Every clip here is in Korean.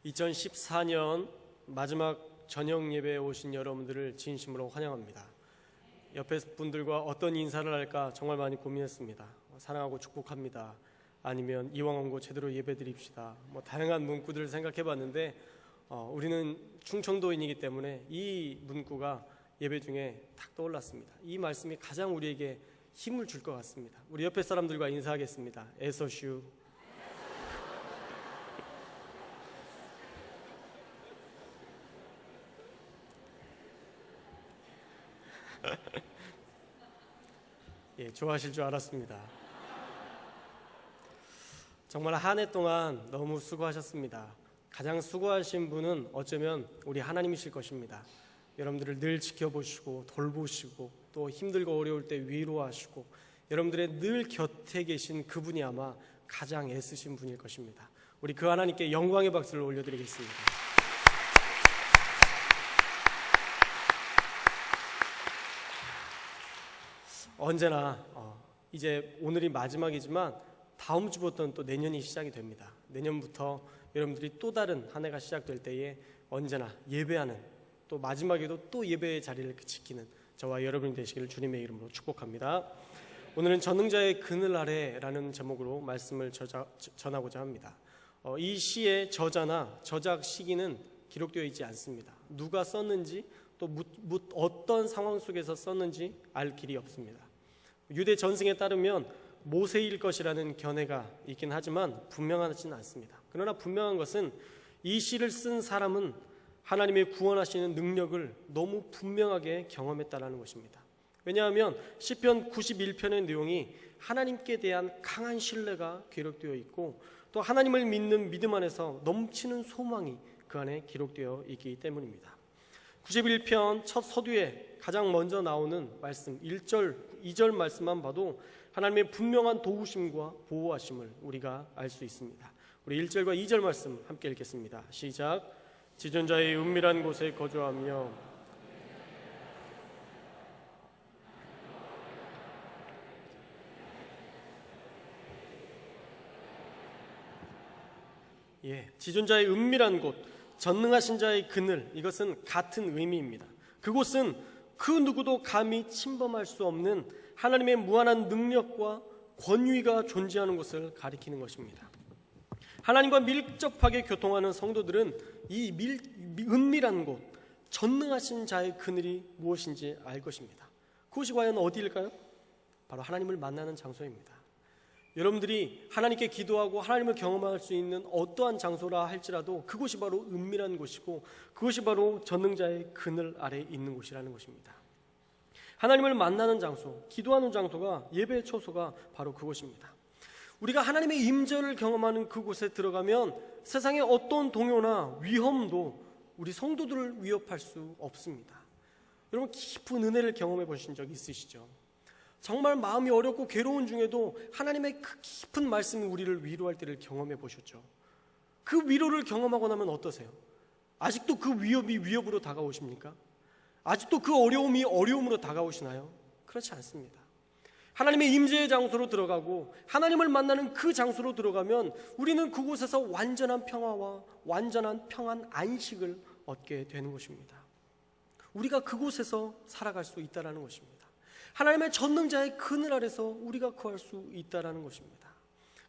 2014년 마지막 저녁 예배에 오신 여러분들을 진심으로 환영합니다. 옆에 분들과 어떤 인사를 할까 정말 많이 고민했습니다. 사랑하고 축복합니다. 아니면 이왕 온 곳 제대로 예배 드립시다. 다양한 문구들을 생각해봤는데 우리는 충청도인이기 때문에 이 문구가 예배 중에 딱 떠올랐습니다. 이 말씀이 가장 우리에게 힘을 줄 것 같습니다. 우리 옆에 사람들과 인사하겠습니다. 에서슈. 예, 좋아하실 줄 알았습니다. 정말 한 해 동안 너무 수고하셨습니다. 가장 수고하신 분은 어쩌면 우리 하나님이실 것입니다. 여러분들을 늘 지켜보시고 돌보시고 또 힘들고 어려울 때 위로하시고 여러분들의 늘 곁에 계신 그분이 아마 가장 애쓰신 분일 것입니다. 우리 그 하나님께 영광의 박수를 올려드리겠습니다. 언제나 이제 오늘이 마지막이지만 다음 주부터는 또 내년이 시작이 됩니다. 내년부터 여러분들이 또 다른 한 해가 시작될 때에 언제나 예배하는, 또 마지막에도 또 예배의 자리를 지키는 저와 여러분이 되시기를 주님의 이름으로 축복합니다. 오늘은 전능자의 그늘 아래라는 제목으로 말씀을 전하고자 합니다. 이 시의 저자나 저작 시기는 기록되어 있지 않습니다. 누가 썼는지 또 어떤 상황 속에서 썼는지 알 길이 없습니다. 유대 전승에 따르면 모세일 것이라는 견해가 있긴 하지만 분명하지는 않습니다. 그러나 분명한 것은 이 시를 쓴 사람은 하나님의 구원하시는 능력을 너무 분명하게 경험했다는 것입니다. 왜냐하면 시편 91편의 내용이 하나님께 대한 강한 신뢰가 기록되어 있고 또 하나님을 믿는 믿음 안에서 넘치는 소망이 그 안에 기록되어 있기 때문입니다. 91편 첫 서두에 가장 먼저 나오는 말씀 1절, 2절 말씀만 봐도 하나님의 분명한 도우심과 보호하심을 우리가 알 수 있습니다. 우리 1절과 2절 말씀 함께 읽겠습니다. 시작. 지존자의 은밀한 곳에 거주하며 지존자의 은밀한 곳, 전능하신 자의 그늘, 이것은 같은 의미입니다. 그곳은 그 누구도 감히 침범할 수 없는 하나님의 무한한 능력과 권위가 존재하는 것을 가리키는 것입니다. 하나님과 밀접하게 교통하는 성도들은 이 은밀한 곳, 전능하신 자의 그늘이 무엇인지 알 것입니다. 그것이 과연 어디일까요? 바로 하나님을 만나는 장소입니다. 여러분들이 하나님께 기도하고 하나님을 경험할 수 있는 어떠한 장소라 할지라도 그곳이 바로 은밀한 곳이고 그것이 바로 전능자의 그늘 아래에 있는 곳이라는 것입니다. 하나님을 만나는 장소, 기도하는 장소가 예배의 초소가 바로 그곳입니다. 우리가 하나님의 임재를 경험하는 그곳에 들어가면 세상의 어떤 동요나 위험도 우리 성도들을 위협할 수 없습니다. 여러분 깊은 은혜를 경험해 보신 적 있으시죠? 정말 마음이 어렵고 괴로운 중에도 하나님의 그 깊은 말씀이 우리를 위로할 때를 경험해 보셨죠? 그 위로를 경험하고 나면 어떠세요? 아직도 그 위협이 위협으로 다가오십니까? 아직도 그 어려움이 어려움으로 다가오시나요? 그렇지 않습니다. 하나님의 임재의 장소로 들어가고 하나님을 만나는 그 장소로 들어가면 우리는 그곳에서 완전한 평화와 완전한 평안 안식을 얻게 되는 것입니다. 우리가 그곳에서 살아갈 수 있다는 것입니다. 하나님의 전능자의 그늘 아래서 우리가 거할 수 있다는 것입니다.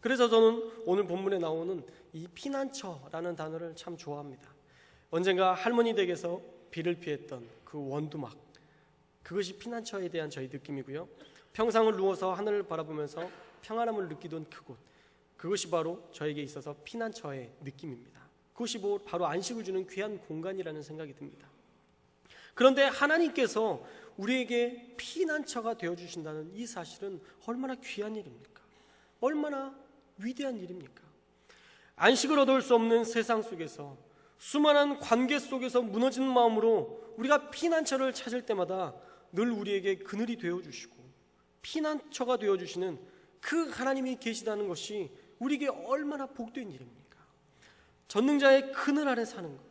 그래서 저는 오늘 본문에 나오는 이 피난처라는 단어를 참 좋아합니다. 언젠가 할머니 댁에서 비를 피했던 그 원두막, 그것이 피난처에 대한 저희 느낌이고요. 평상을 누워서 하늘을 바라보면서 평안함을 느끼던 그곳, 그것이 바로 저에게 있어서 피난처의 느낌입니다. 그것이 바로 안식을 주는 귀한 공간이라는 생각이 듭니다. 그런데 하나님께서 우리에게 피난처가 되어주신다는 이 사실은 얼마나 귀한 일입니까? 얼마나 위대한 일입니까? 안식을 얻을 수 없는 세상 속에서 수많은 관계 속에서 무너지는 마음으로 우리가 피난처를 찾을 때마다 늘 우리에게 그늘이 되어주시고 피난처가 되어주시는 그 하나님이 계시다는 것이 우리에게 얼마나 복된 일입니까? 전능자의 그늘 아래 사는 것,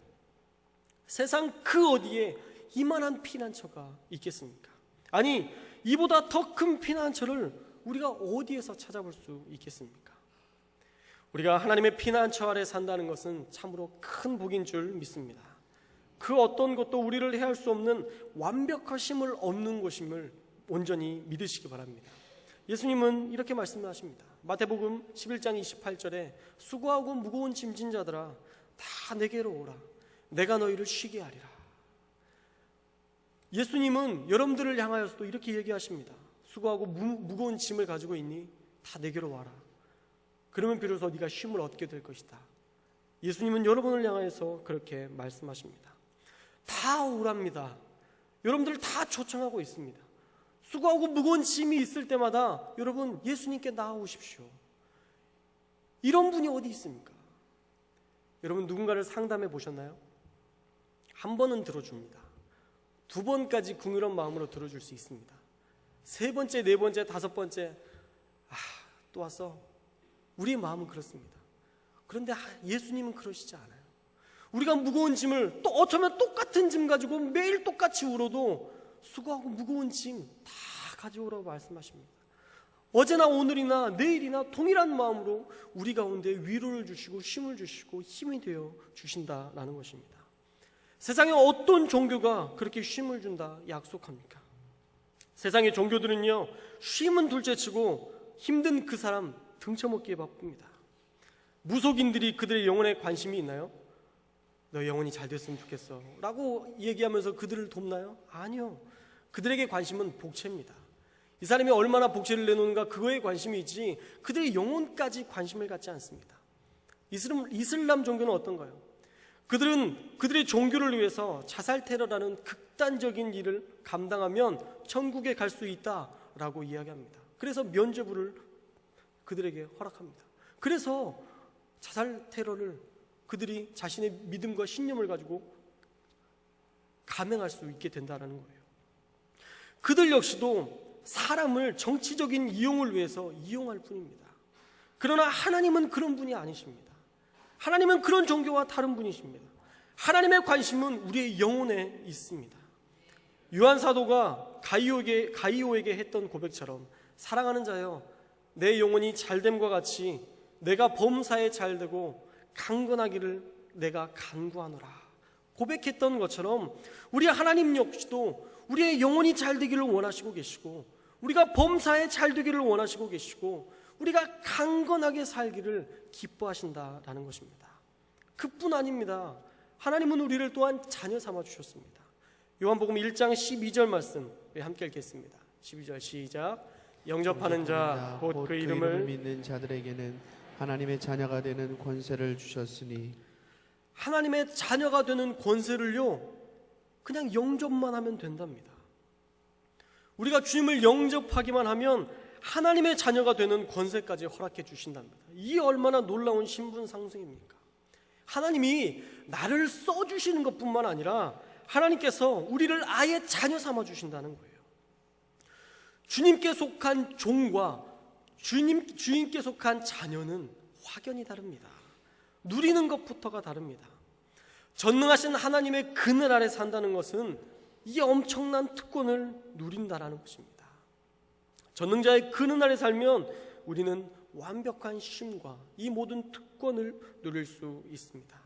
세상 그 어디에 이만한 피난처가 있겠습니까? 아니, 이보다 더 큰 피난처를 우리가 어디에서 찾아볼 수 있겠습니까? 우리가 하나님의 피난처 아래 산다는 것은 참으로 큰 복인 줄 믿습니다. 그 어떤 것도 우리를 해할 수 없는 완벽하심을 얻는 것임을 온전히 믿으시기 바랍니다. 예수님은 이렇게 말씀하십니다. 마태복음 11장 28절에 수고하고 무거운 짐진 자들아 다 내게로 오라. 내가 너희를 쉬게 하리라. 예수님은 여러분들을 향하여서도 이렇게 얘기하십니다. 수고하고 무거운 짐을 가지고 있니? 다 내게로 와라. 그러면 비로소 네가 쉼을 얻게 될 것이다. 예수님은 여러분을 향하여서 그렇게 말씀하십니다. 다 오랍니다. 여러분들 다 초청하고 있습니다. 수고하고 무거운 짐이 있을 때마다 여러분 예수님께 나아오십시오. 이런 분이 어디 있습니까? 여러분 누군가를 상담해 보셨나요? 한 번은 들어줍니다. 두 번까지 궁유한 마음으로 들어줄 수 있습니다. 세 번째, 네 번째, 다섯 번째, 또 왔어. 우리의 마음은 그렇습니다. 그런데 예수님은 그러시지 않아요. 우리가 무거운 짐을 또 어쩌면 똑같은 짐 가지고 매일 똑같이 울어도 수고하고 무거운 짐 다 가져오라고 말씀하십니다. 어제나 오늘이나 내일이나 동일한 마음으로 우리 가운데 위로를 주시고 쉼을 주시고 힘이 되어 주신다라는 것입니다. 세상에 어떤 종교가 그렇게 쉼을 준다 약속합니까? 세상의 종교들은요, 쉼은 둘째치고 힘든 그 사람 등쳐먹기에 바쁩니다. 무속인들이 그들의 영혼에 관심이 있나요? 너 영혼이 잘 됐으면 좋겠어 라고 얘기하면서 그들을 돕나요? 아니요. 그들에게 관심은 복채입니다. 이 사람이 얼마나 복채를 내놓는가 그거에 관심이 있지 그들의 영혼까지 관심을 갖지 않습니다. 이슬람 종교는 어떤가요? 그들은 그들의 종교를 위해서 자살 테러라는 극단적인 일을 감당하면 천국에 갈 수 있다라고 이야기합니다. 그래서 면죄부를 그들에게 허락합니다. 그래서 자살 테러를 그들이 자신의 믿음과 신념을 가지고 감행할 수 있게 된다는 거예요. 그들 역시도 사람을 정치적인 이용을 위해서 이용할 뿐입니다. 그러나 하나님은 그런 분이 아니십니다. 하나님은 그런 종교와 다른 분이십니다. 하나님의 관심은 우리의 영혼에 있습니다. 요한 사도가 가이오에게 했던 고백처럼 사랑하는 자여 내 영혼이 잘됨과 같이 내가 범사에 잘되고 강건하기를 내가 간구하노라 고백했던 것처럼 우리 하나님 역시도 우리의 영혼이 잘되기를 원하시고 계시고 우리가 범사에 잘되기를 원하시고 계시고 우리가 강건하게 살기를 기뻐하신다라는 것입니다. 그뿐 아닙니다. 하나님은 우리를 또한 자녀 삼아 주셨습니다. 요한복음 1장 12절 말씀 함께 읽겠습니다. 12절 시작. 영접하는 자 곧 그 이름을 믿는 자들에게는 하나님의 자녀가 되는 권세를 주셨으니. 하나님의 자녀가 되는 권세를요 그냥 영접만 하면 된답니다. 우리가 주님을 영접하기만 하면 하나님의 자녀가 되는 권세까지 허락해 주신답니다. 이 얼마나 놀라운 신분 상승입니까? 하나님이 나를 써주시는 것뿐만 아니라 하나님께서 우리를 아예 자녀 삼아 주신다는 거예요. 주님께 속한 종과 주님께 속한 자녀는 확연히 다릅니다. 누리는 것부터가 다릅니다. 전능하신 하나님의 그늘 아래 산다는 것은 이 엄청난 특권을 누린다라는 것입니다. 전능자의 그늘 아래 살면 우리는 완벽한 쉼과 이 모든 특권을 누릴 수 있습니다.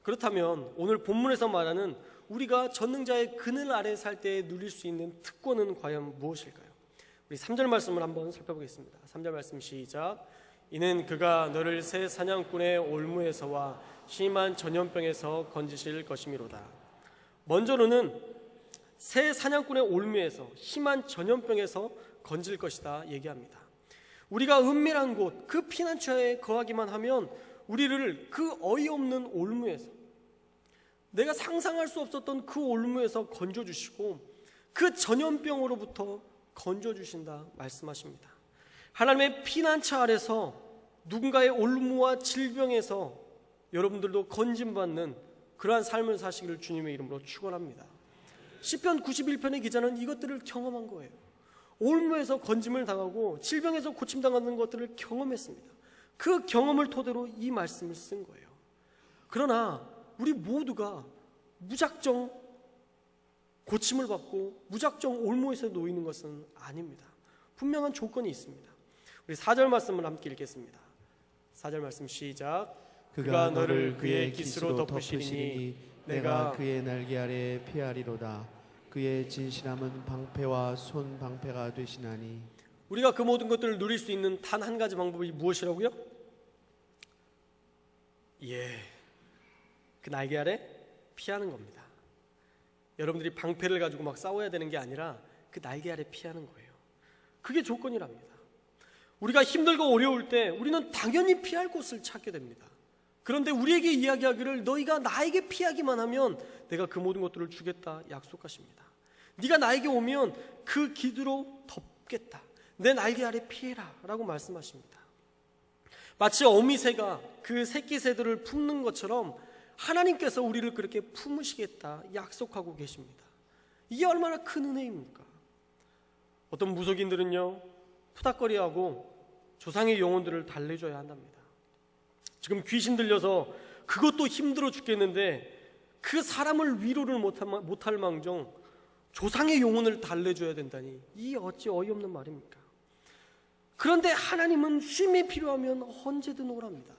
그렇다면 오늘 본문에서 말하는 우리가 전능자의 그늘 아래 살 때 누릴 수 있는 특권은 과연 무엇일까요? 우리 3절 말씀을 한번 살펴보겠습니다. 3절 말씀 시작. 이는 그가 너를 새 사냥꾼의 올무에서와 심한 전염병에서 건지실 것이미로다. 먼저로는 새 사냥꾼의 올무에서 심한 전염병에서 건질 것이다 얘기합니다. 우리가 은밀한 곳 그 피난처에 거하기만 하면 우리를 그 어이없는 올무에서 내가 상상할 수 없었던 그 올무에서 건져주시고 그 전염병으로부터 건져주신다 말씀하십니다. 하나님의 피난처 아래서 누군가의 올무와 질병에서 여러분들도 건짐받는 그러한 삶을 사시기를 주님의 이름으로 축원합니다. 시편 91편의 기자는 이것들을 경험한 거예요. 올무에서 건짐을 당하고 질병에서 고침당하는 것들을 경험했습니다. 그 경험을 토대로 이 말씀을 쓴 거예요. 그러나 우리 모두가 무작정 고침을 받고 무작정 올무에서 놓이는 것은 아닙니다. 분명한 조건이 있습니다. 우리 4절 말씀을 함께 읽겠습니다. 4절 말씀 시작. 그가 너를 그의 깃으로 덮으시리니 내가 그의 날개 아래 피하리로다. 그의 진실함은 방패와 손 방패가 되시나니. 우리가 그 모든 것들을 누릴 수 있는 단 한 가지 방법이 무엇이라고요? 그 날개 아래 피하는 겁니다. 여러분들이 방패를 가지고 막 싸워야 되는 게 아니라 그 날개 아래 피하는 거예요. 그게 조건이랍니다. 우리가 힘들고 어려울 때 우리는 당연히 피할 곳을 찾게 됩니다. 그런데 우리에게 이야기하기를 너희가 나에게 피하기만 하면 내가 그 모든 것들을 주겠다 약속하십니다. 네가 나에게 오면 그 깃으로 덮겠다. 내 날개 아래 피해라 라고 말씀하십니다. 마치 어미새가 그 새끼 새들을 품는 것처럼 하나님께서 우리를 그렇게 품으시겠다 약속하고 계십니다. 이게 얼마나 큰 은혜입니까? 어떤 무속인들은요, 푸닥거리하고 조상의 영혼들을 달래줘야 한답니다. 지금 귀신 들려서 그것도 힘들어 죽겠는데 그 사람을 위로를 못할 망정 조상의 영혼을 달래줘야 된다니, 이 어찌 어이없는 말입니까? 그런데 하나님은 쉼이 필요하면 언제든 오랍니다.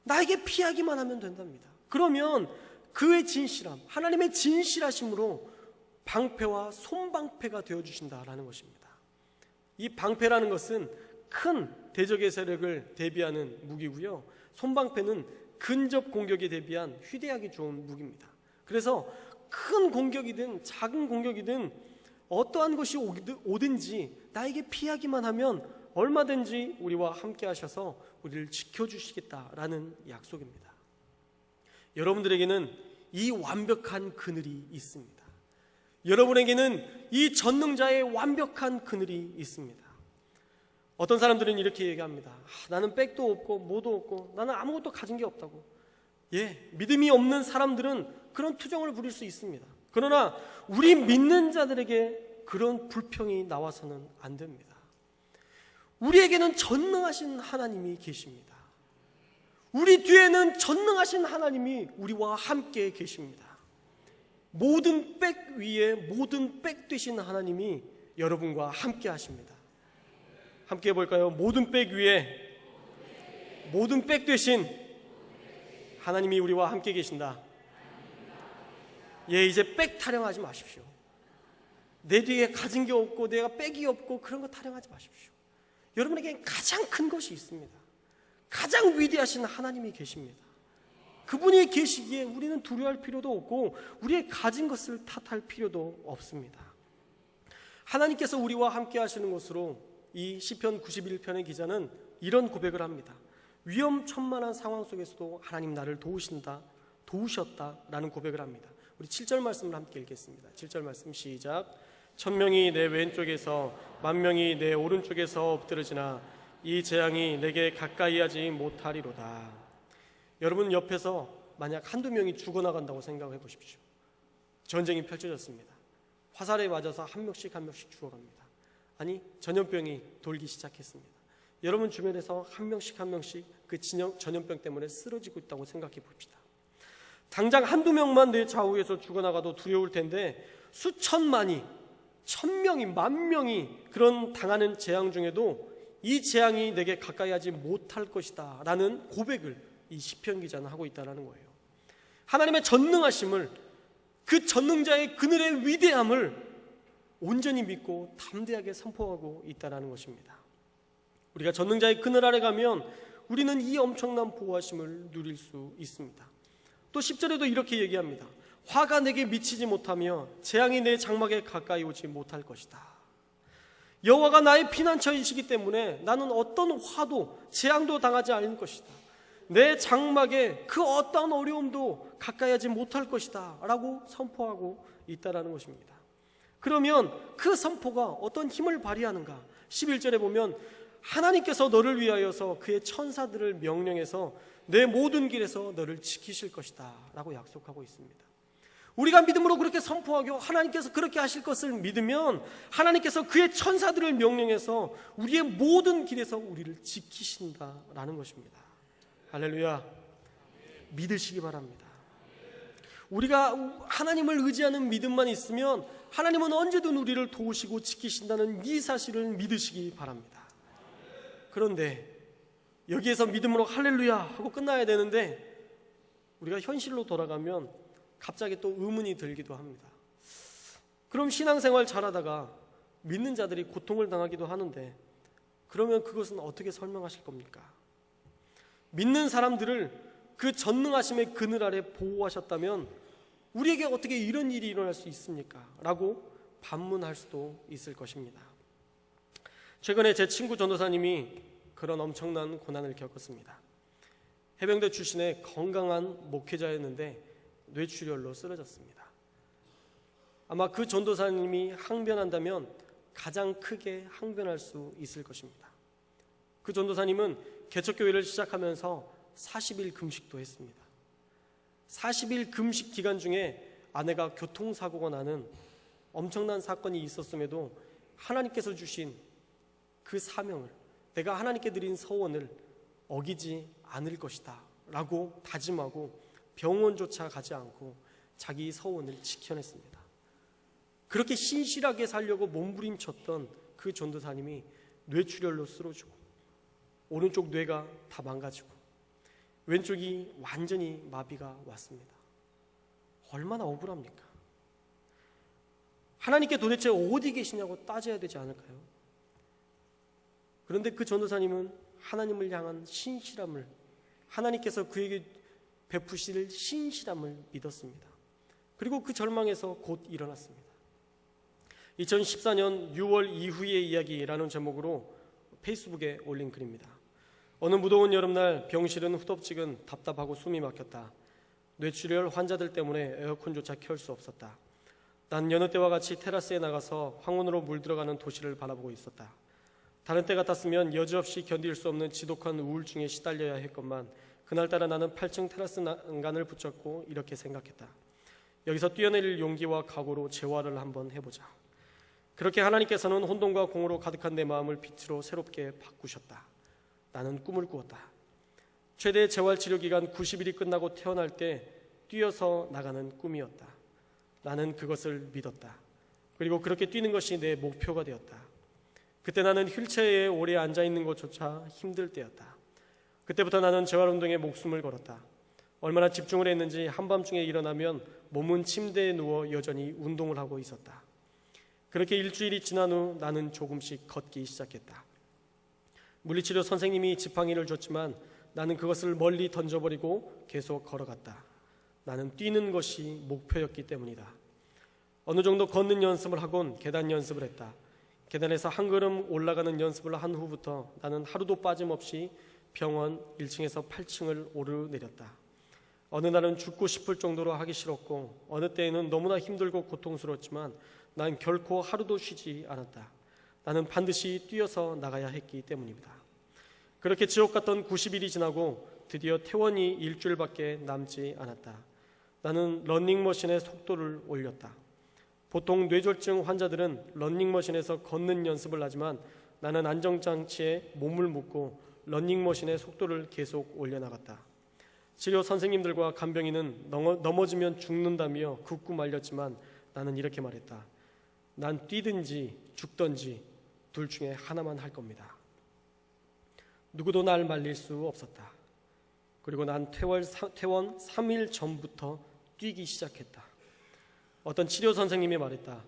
나에게 피하기만 하면 된답니다. 그러면 그의 진실함, 하나님의 진실하심으로 방패와 손방패가 되어주신다라는 것입니다. 이 방패라는 것은 큰 대적의 세력을 대비하는 무기고요, 손방패는 근접 공격에 대비한 휴대하기 좋은 무기입니다. 그래서 큰 공격이든 작은 공격이든 어떠한 것이 오든지 나에게 피하기만 하면 얼마든지 우리와 함께 하셔서 우리를 지켜주시겠다라는 약속입니다. 여러분들에게는 이 완벽한 그늘이 있습니다. 여러분에게는 이 전능자의 완벽한 그늘이 있습니다. 어떤 사람들은 이렇게 얘기합니다. 나는 백도 없고 뭐도 없고 나는 아무것도 가진 게 없다고. 믿음이 없는 사람들은 그런 투정을 부릴 수 있습니다. 그러나 우리 믿는 자들에게 그런 불평이 나와서는 안 됩니다. 우리에게는 전능하신 하나님이 계십니다. 우리 뒤에는 전능하신 하나님이 우리와 함께 계십니다. 모든 백 위에 모든 백 되신 하나님이 여러분과 함께 하십니다. 함께 해볼까요? 모든 백 위에 모든 백 되신 하나님이 우리와 함께 계신다. 이제 백 타령하지 마십시오. 내 뒤에 가진 게 없고 내가 백이 없고 그런 거 타령하지 마십시오. 여러분에게 가장 큰 것이 있습니다. 가장 위대하신 하나님이 계십니다. 그분이 계시기에 우리는 두려워할 필요도 없고 우리의 가진 것을 탓할 필요도 없습니다. 하나님께서 우리와 함께 하시는 것으로 이 시편 91편의 기자는 이런 고백을 합니다. 위험천만한 상황 속에서도 하나님 나를 도우셨다라는 고백을 합니다. 우리 7절 말씀을 함께 읽겠습니다. 7절 말씀 시작. 1000명이 내 왼쪽에서 10,000명이 내 오른쪽에서 엎드러지나 이 재앙이 내게 가까이 하지 못하리로다. 여러분 옆에서 만약 한두 명이 죽어나간다고 생각해 보십시오. 전쟁이 펼쳐졌습니다. 화살에 맞아서 한 명씩 죽어갑니다. 아니 전염병이 돌기 시작했습니다. 여러분 주변에서 한 명씩 그 전염병 때문에 쓰러지고 있다고 생각해 봅시다. 당장 한두 명만 내 좌우에서 죽어나가도 두려울 텐데 수천만이, 1000명이, 10,000명이 그런 당하는 재앙 중에도 이 재앙이 내게 가까이 하지 못할 것이다 라는 고백을 이 시편 기자는 하고 있다는 거예요. 하나님의 전능하심을, 그 전능자의 그늘의 위대함을 온전히 믿고 담대하게 선포하고 있다는 것입니다. 우리가 전능자의 그늘 아래 가면 우리는 이 엄청난 보호하심을 누릴 수 있습니다. 또 10절에도 이렇게 얘기합니다. 화가 내게 미치지 못하며 재앙이 내 장막에 가까이 오지 못할 것이다. 여호와가 나의 피난처이시기 때문에 나는 어떤 화도 재앙도 당하지 않을 것이다. 내 장막에 그 어떤 어려움도 가까이 하지 못할 것이다 라고 선포하고 있다는 것입니다. 그러면 그 선포가 어떤 힘을 발휘하는가? 11절에 보면 하나님께서 너를 위하여서 그의 천사들을 명령해서 내 모든 길에서 너를 지키실 것이다 라고 약속하고 있습니다. 우리가 믿음으로 그렇게 선포하고 하나님께서 그렇게 하실 것을 믿으면 하나님께서 그의 천사들을 명령해서 우리의 모든 길에서 우리를 지키신다라는 것입니다. 할렐루야. 믿으시기 바랍니다. 우리가 하나님을 의지하는 믿음만 있으면 하나님은 언제든 우리를 도우시고 지키신다는 이 사실을 믿으시기 바랍니다. 그런데 여기에서 믿음으로 할렐루야 하고 끝나야 되는데 우리가 현실로 돌아가면 갑자기 또 의문이 들기도 합니다. 그럼 신앙생활 잘하다가 믿는 자들이 고통을 당하기도 하는데 그러면 그것은 어떻게 설명하실 겁니까? 믿는 사람들을 그 전능하심의 그늘 아래 보호하셨다면 우리에게 어떻게 이런 일이 일어날 수 있습니까? 라고 반문할 수도 있을 것입니다. 최근에 제 친구 전도사님이 그런 엄청난 고난을 겪었습니다. 해병대 출신의 건강한 목회자였는데 뇌출혈로 쓰러졌습니다. 아마 그 전도사님이 항변한다면 가장 크게 항변할 수 있을 것입니다. 그 전도사님은 개척교회를 시작하면서 40일 금식도 했습니다. 40일 금식 기간 중에 아내가 교통사고가 나는 엄청난 사건이 있었음에도 하나님께서 주신 그 사명을, 내가 하나님께 드린 서원을 어기지 않을 것이다 라고 다짐하고 병원조차 가지 않고 자기 서원을 지켜냈습니다. 그렇게 신실하게 살려고 몸부림쳤던 그 전도사님이 뇌출혈로 쓰러지고 오른쪽 뇌가 다 망가지고 왼쪽이 완전히 마비가 왔습니다. 얼마나 억울합니까? 하나님께 도대체 어디 계시냐고 따져야 되지 않을까요? 그런데 그 전도사님은 하나님을 향한 신실함을, 하나님께서 그에게 베푸실 신실함을 믿었습니다. 그리고 그 절망에서 곧 일어났습니다. 2014년 6월 이후의 이야기라는 제목으로 페이스북에 올린 글입니다. 어느 무더운 여름날 병실은 후덥지근 답답하고 숨이 막혔다. 뇌출혈 환자들 때문에 에어컨조차 켤 수 없었다. 난 여느 때와 같이 테라스에 나가서 황혼으로 물들어가는 도시를 바라보고 있었다. 다른 때 같았으면 여지없이 견딜 수 없는 지독한 우울증에 시달려야 했건만 그날따라 나는 8층 테라스 난간을 붙잡고 이렇게 생각했다. 여기서 뛰어내릴 용기와 각오로 재활을 한번 해보자. 그렇게 하나님께서는 혼돈과 공허로 가득한 내 마음을 빛으로 새롭게 바꾸셨다. 나는 꿈을 꾸었다. 최대 재활치료기간 90일이 끝나고 태어날 때 뛰어서 나가는 꿈이었다. 나는 그것을 믿었다. 그리고 그렇게 뛰는 것이 내 목표가 되었다. 그때 나는 휠체어에 오래 앉아있는 것조차 힘들 때였다. 그때부터 나는 재활운동에 목숨을 걸었다. 얼마나 집중을 했는지 한밤중에 일어나면 몸은 침대에 누워 여전히 운동을 하고 있었다. 그렇게 일주일이 지난 후 나는 조금씩 걷기 시작했다. 물리치료 선생님이 지팡이를 줬지만 나는 그것을 멀리 던져버리고 계속 걸어갔다. 나는 뛰는 것이 목표였기 때문이다. 어느 정도 걷는 연습을 하곤 계단 연습을 했다. 계단에서 한 걸음 올라가는 연습을 한 후부터 나는 하루도 빠짐없이 병원 1층에서 8층을 오르내렸다. 어느 날은 죽고 싶을 정도로 하기 싫었고 어느 때에는 너무나 힘들고 고통스러웠지만 난 결코 하루도 쉬지 않았다. 나는 반드시 뛰어서 나가야 했기 때문입니다. 그렇게 지옥 같던 90일이 지나고 드디어 퇴원이 일주일밖에 남지 않았다. 나는 러닝머신의 속도를 올렸다. 보통 뇌졸중 환자들은 러닝머신에서 걷는 연습을 하지만 나는 안정장치에 몸을 묶고 러닝머신의 속도를 계속 올려나갔다. 치료 선생님들과 간병인은 넘어지면 죽는다며 굳고 말렸지만 나는 이렇게 말했다. 난 뛰든지 죽든지 둘 중에 하나만 할 겁니다. 누구도 날 말릴 수 없었다. 그리고 난 퇴원 3일 전부터 뛰기 시작했다. 어떤 치료 선생님이 말했다.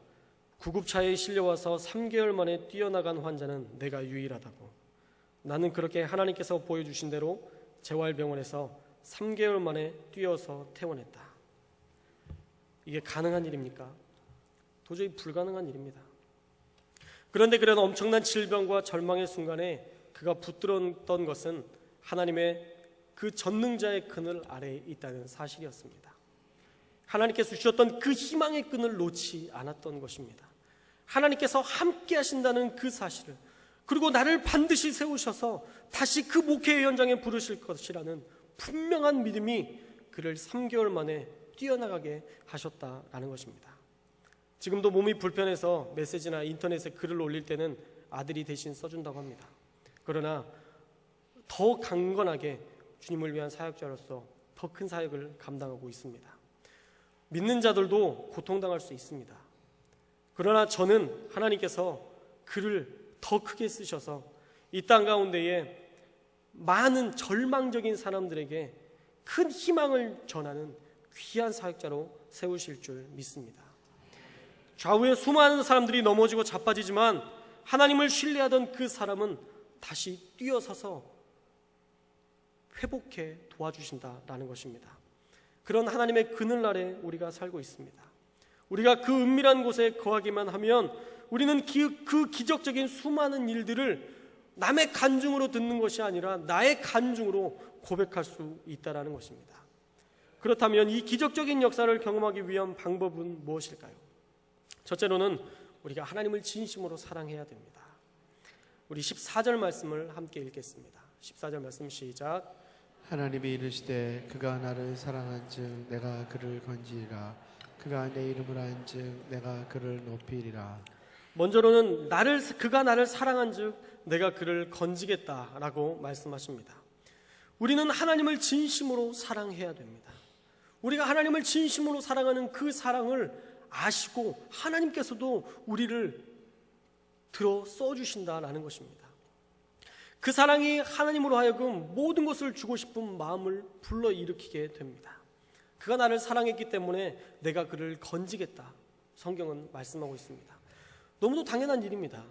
구급차에 실려와서 3개월 만에 뛰어나간 환자는 내가 유일하다고. 나는 그렇게 하나님께서 보여주신 대로 재활병원에서 3개월 만에 뛰어서 퇴원했다. 이게 가능한 일입니까? 도저히 불가능한 일입니다. 그런데 그런 엄청난 질병과 절망의 순간에 그가 붙들었던 것은 하나님의 그 전능자의 그늘 아래에 있다는 사실이었습니다. 하나님께서 주셨던 그 희망의 끈을 놓지 않았던 것입니다. 하나님께서 함께 하신다는 그 사실을, 그리고 나를 반드시 세우셔서 다시 그 목회의 현장에 부르실 것이라는 분명한 믿음이 그를 3개월 만에 뛰어나가게 하셨다라는 것입니다. 지금도 몸이 불편해서 메시지나 인터넷에 글을 올릴 때는 아들이 대신 써준다고 합니다. 그러나 더 강건하게 주님을 위한 사역자로서 더 큰 사역을 감당하고 있습니다. 믿는 자들도 고통당할 수 있습니다. 그러나 저는 하나님께서 그를 더 크게 쓰셔서 이 땅 가운데에 많은 절망적인 사람들에게 큰 희망을 전하는 귀한 사역자로 세우실 줄 믿습니다. 좌우에 수많은 사람들이 넘어지고 자빠지지만 하나님을 신뢰하던 그 사람은 다시 뛰어서서 회복해 도와주신다라는 것입니다. 그런 하나님의 그늘날에 우리가 살고 있습니다. 우리가 그 은밀한 곳에 거하기만 하면 우리는 그 기적적인 수많은 일들을 남의 간증으로 듣는 것이 아니라 나의 간증으로 고백할 수 있다는 것입니다. 그렇다면 이 기적적인 역사를 경험하기 위한 방법은 무엇일까요? 첫째로는 우리가 하나님을 진심으로 사랑해야 됩니다. 우리 14절 말씀을 함께 읽겠습니다. 14절 말씀 시작. 하나님이 이르시되 그가 나를 사랑한즉 내가 그를 건지리라. 그가 내 이름을 안즉 내가 그를 높이리라. 먼저로는 그가 나를 사랑한즉 내가 그를 건지겠다라고 말씀하십니다. 우리는 하나님을 진심으로 사랑해야 됩니다. 우리가 하나님을 진심으로 사랑하는 그 사랑을 아시고 하나님께서도 우리를 들어 써주신다라는 것입니다. 그 사랑이 하나님으로 하여금 모든 것을 주고 싶은 마음을 불러일으키게 됩니다. 그가 나를 사랑했기 때문에 내가 그를 건지겠다. 성경은 말씀하고 있습니다. 너무도 당연한 일입니다.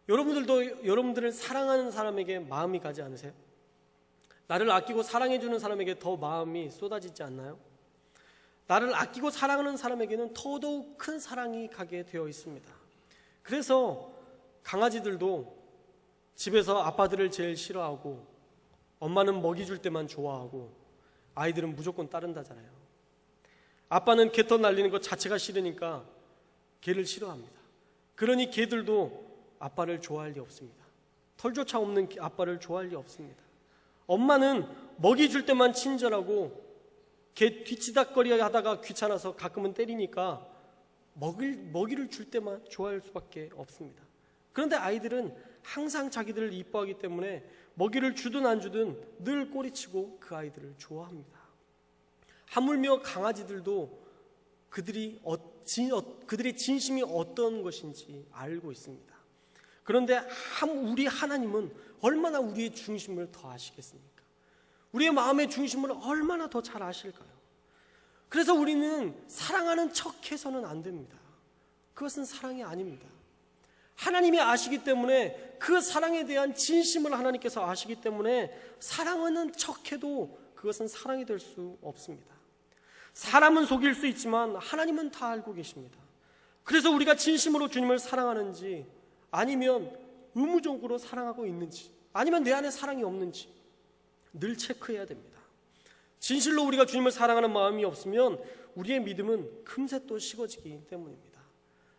여러분들도 여러분들을 사랑하는 사람에게 마음이 가지 않으세요? 나를 아끼고 사랑해주는 사람에게 더 마음이 쏟아지지 않나요? 나를 아끼고 사랑하는 사람에게는 더더욱 큰 사랑이 가게 되어 있습니다. 그래서 강아지들도 집에서 아빠들을 제일 싫어하고 엄마는 먹이 줄 때만 좋아하고 아이들은 무조건 따른다잖아요. 아빠는 개털 날리는 것 자체가 싫으니까 개를 싫어합니다. 그러니 개들도 아빠를 좋아할 리 없습니다. 털조차 없는 아빠를 좋아할 리 없습니다. 엄마는 먹이 줄 때만 친절하고 개 뒤치다거리 하다가 귀찮아서 가끔은 때리니까 먹이를 줄 때만 좋아할 수밖에 없습니다. 그런데 아이들은 항상 자기들을 이뻐하기 때문에 먹이를 주든 안 주든 늘 꼬리치고 그 아이들을 좋아합니다. 하물며 강아지들도 그들의 진심이 어떤 것인지 알고 있습니다. 그런데 우리 하나님은 얼마나 우리의 중심을 더 아시겠습니까? 우리의 마음의 중심을 얼마나 더 잘 아실까요? 그래서 우리는 사랑하는 척해서는 안 됩니다. 그것은 사랑이 아닙니다. 하나님이 아시기 때문에 그 사랑에 대한 진심을 하나님께서 아시기 때문에 사랑하는 척해도 그것은 사랑이 될 수 없습니다. 사람은 속일 수 있지만 하나님은 다 알고 계십니다. 그래서 우리가 진심으로 주님을 사랑하는지 아니면 의무적으로 사랑하고 있는지 아니면 내 안에 사랑이 없는지 늘 체크해야 됩니다. 진실로 우리가 주님을 사랑하는 마음이 없으면 우리의 믿음은 금세 또 식어지기 때문입니다.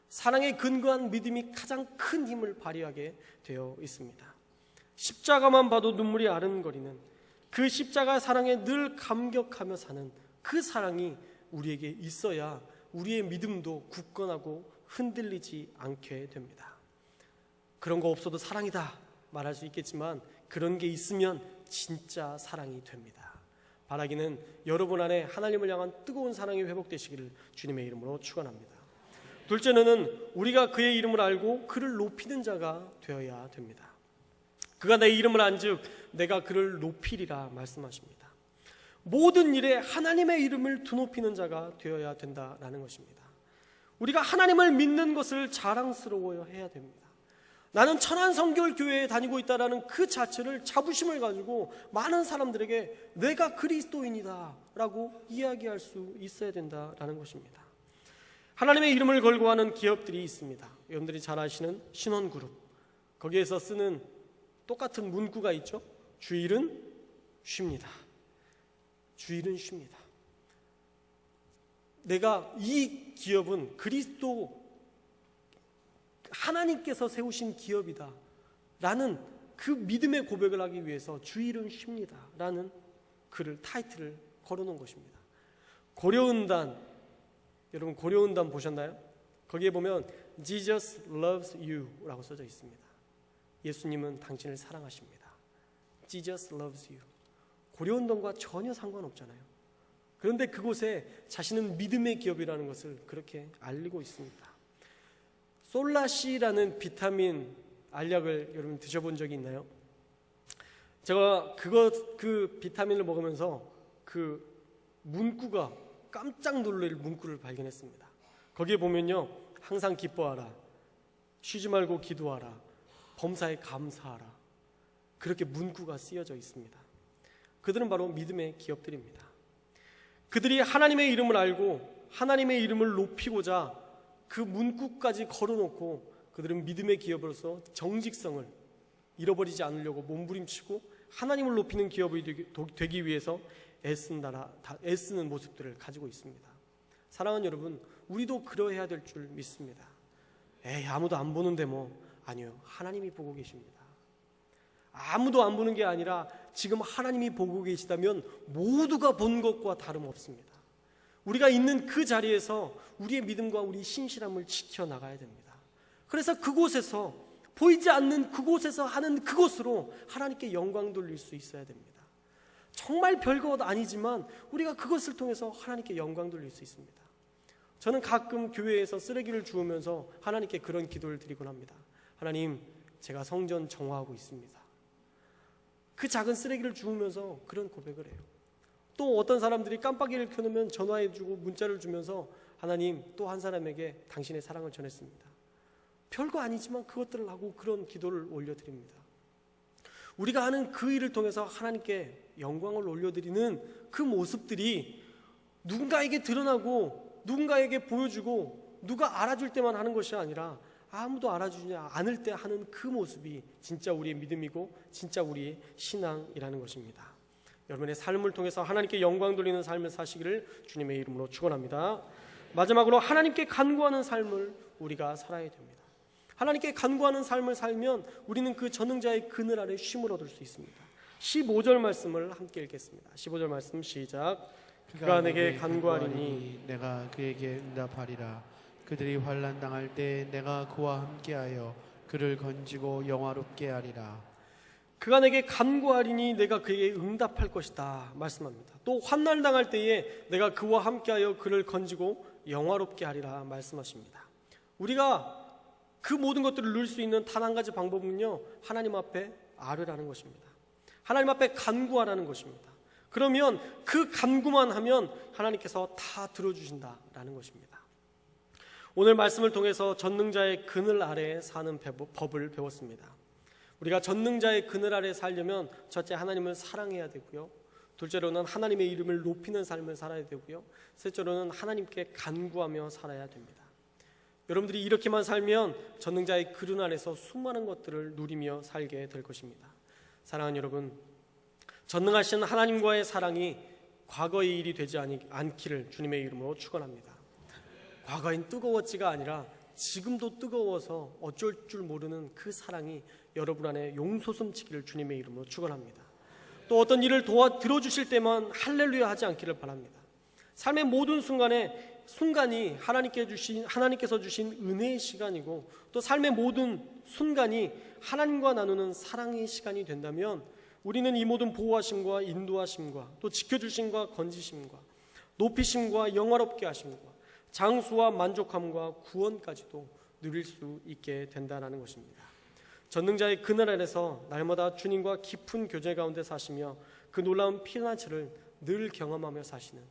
사랑에 근거한 믿음이 가장 큰 힘을 발휘하게 되어 있습니다. 십자가만 봐도 눈물이 아른거리는 그 십자가 사랑에 늘 감격하며 사는 그 사랑이 우리에게 있어야 우리의 믿음도 굳건하고 흔들리지 않게 됩니다. 그런 거 없어도 사랑이다 말할 수 있겠지만 그런 게 있으면 진짜 사랑이 됩니다. 바라기는 여러분 안에 하나님을 향한 뜨거운 사랑이 회복되시기를 주님의 이름으로 축원합니다. 둘째는 우리가 그의 이름을 알고 그를 높이는 자가 되어야 됩니다. 그가 내 이름을 안즉 내가 그를 높이리라 말씀하십니다. 모든 일에 하나님의 이름을 드높이는 자가 되어야 된다라는 것입니다. 우리가 하나님을 믿는 것을 자랑스러워해야 됩니다. 나는 천안성결교회에 다니고 있다라는 그 자체를 자부심을 가지고 많은 사람들에게 내가 그리스도인이다 라고 이야기할 수 있어야 된다라는 것입니다. 하나님의 이름을 걸고 하는 기업들이 있습니다. 여러분들이 잘 아시는 신원그룹, 거기에서 쓰는 똑같은 문구가 있죠. 주일은 쉽니다. 주일은 쉽니다. 내가 이 기업은 그리스도 하나님께서 세우신 기업이다 라는 그 믿음의 고백을 하기 위해서 주일은 쉽니다 라는 글을 타이틀을 걸어놓은 것입니다. 고려은단, 여러분 고려은단 보셨나요? 거기에 보면 Jesus loves you 라고 써져 있습니다. 예수님은 당신을 사랑하십니다. Jesus loves you. 고려은단과 전혀 상관없잖아요. 그런데 그곳에 자신은 믿음의 기업이라는 것을 그렇게 알리고 있습니다. 솔라시라는 비타민 알약을 여러분 드셔본 적이 있나요? 제가 그 비타민을 먹으면서 그 문구가 깜짝 놀랄 문구를 발견했습니다. 거기에 보면요, 항상 기뻐하라, 쉬지 말고 기도하라, 범사에 감사하라, 그렇게 문구가 쓰여져 있습니다. 그들은 바로 믿음의 기업들입니다. 그들이 하나님의 이름을 알고 하나님의 이름을 높이고자 그 문구까지 걸어놓고 그들은 믿음의 기업으로서 정직성을 잃어버리지 않으려고 몸부림치고 하나님을 높이는 기업이 되기 위해서 애쓰는 모습들을 가지고 있습니다. 사랑하는 여러분, 우리도 그러해야 될 줄 믿습니다. 에이, 아무도 안 보는데 뭐. 아니요, 하나님이 보고 계십니다. 아무도 안 보는 게 아니라 지금 하나님이 보고 계시다면 모두가 본 것과 다름없습니다. 우리가 있는 그 자리에서 우리의 믿음과 우리 신실함을 지켜나가야 됩니다. 그래서 그곳에서, 보이지 않는 그곳에서 하는 그것으로 하나님께 영광 돌릴 수 있어야 됩니다. 정말 별것 아니지만 우리가 그것을 통해서 하나님께 영광 돌릴 수 있습니다. 저는 가끔 교회에서 쓰레기를 주우면서 하나님께 그런 기도를 드리곤 합니다. 하나님, 제가 성전 정화하고 있습니다. 그 작은 쓰레기를 주우면서 그런 고백을 해요. 또 어떤 사람들이 깜빡이를 켜놓으면 전화해주고 문자를 주면서 하나님, 또 한 사람에게 당신의 사랑을 전했습니다. 별거 아니지만 그것들을 하고 그런 기도를 올려드립니다. 우리가 하는 그 일을 통해서 하나님께 영광을 올려드리는 그 모습들이 누군가에게 드러나고 누군가에게 보여주고 누가 알아줄 때만 하는 것이 아니라 아무도 알아주지 않을 때 하는 그 모습이 진짜 우리의 믿음이고 진짜 우리의 신앙이라는 것입니다. 여러분의 삶을 통해서 하나님께 영광 돌리는 삶을 사시기를 주님의 이름으로 축원합니다. 마지막으로 하나님께 간구하는 삶을 우리가 살아야 됩니다. 하나님께 간구하는 삶을 살면 우리는 그 전능자의 그늘 아래 쉼을 얻을 수 있습니다. 15절 말씀을 함께 읽겠습니다. 15절 말씀 시작. 그가 내게 간구하리니 내가 그에게 응답하리라. 그들이 환난 당할 때 내가 그와 함께하여 그를 건지고 영화롭게 하리라. 그가 내게 간구하리니 내가 그에게 응답할 것이다 말씀합니다. 또 환난 당할 때에 내가 그와 함께하여 그를 건지고 영화롭게 하리라 말씀하십니다. 우리가 그 모든 것들을 누릴 수 있는 단 한 가지 방법은요, 하나님 앞에 아뢰라는 것입니다. 하나님 앞에 간구하라는 것입니다. 그러면 그 간구만 하면 하나님께서 다 들어주신다라는 것입니다. 오늘 말씀을 통해서 전능자의 그늘 아래에 사는 법을 배웠습니다. 우리가 전능자의 그늘 아래에 살려면 첫째, 하나님을 사랑해야 되고요, 둘째로는 하나님의 이름을 높이는 삶을 살아야 되고요, 셋째로는 하나님께 간구하며 살아야 됩니다. 여러분들이 이렇게만 살면 전능자의 그늘 아래서 수많은 것들을 누리며 살게 될 것입니다. 사랑하는 여러분, 전능하신 하나님과의 사랑이 과거의 일이 되지 않기를 주님의 이름으로 축원합니다. 과거엔 뜨거웠지가 아니라 지금도 뜨거워서 어쩔 줄 모르는 그 사랑이 여러분 안에 용솟음치기를 주님의 이름으로 축원합니다. 또 어떤 일을 들어주실 때만 할렐루야 하지 않기를 바랍니다. 삶의 모든 순간이 하나님께서 주신 은혜의 시간이고, 또 삶의 모든 순간이 하나님과 나누는 사랑의 시간이 된다면 우리는 이 모든 보호하심과 인도하심과 또 지켜주심과 건지심과 높이심과 영화롭게 하심과 장수와 만족함과 구원까지도 누릴 수 있게 된다는 것입니다. 전능자의 그늘 아래서 날마다 주님과 깊은 교제 가운데 사시며 그 놀라운 피난처를 늘 경험하며 사시는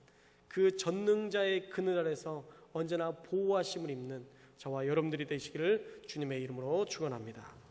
그 전능자의 그늘 아래서 언제나 보호하심을 입는 저와 여러분들이 되시기를 주님의 이름으로 축원합니다.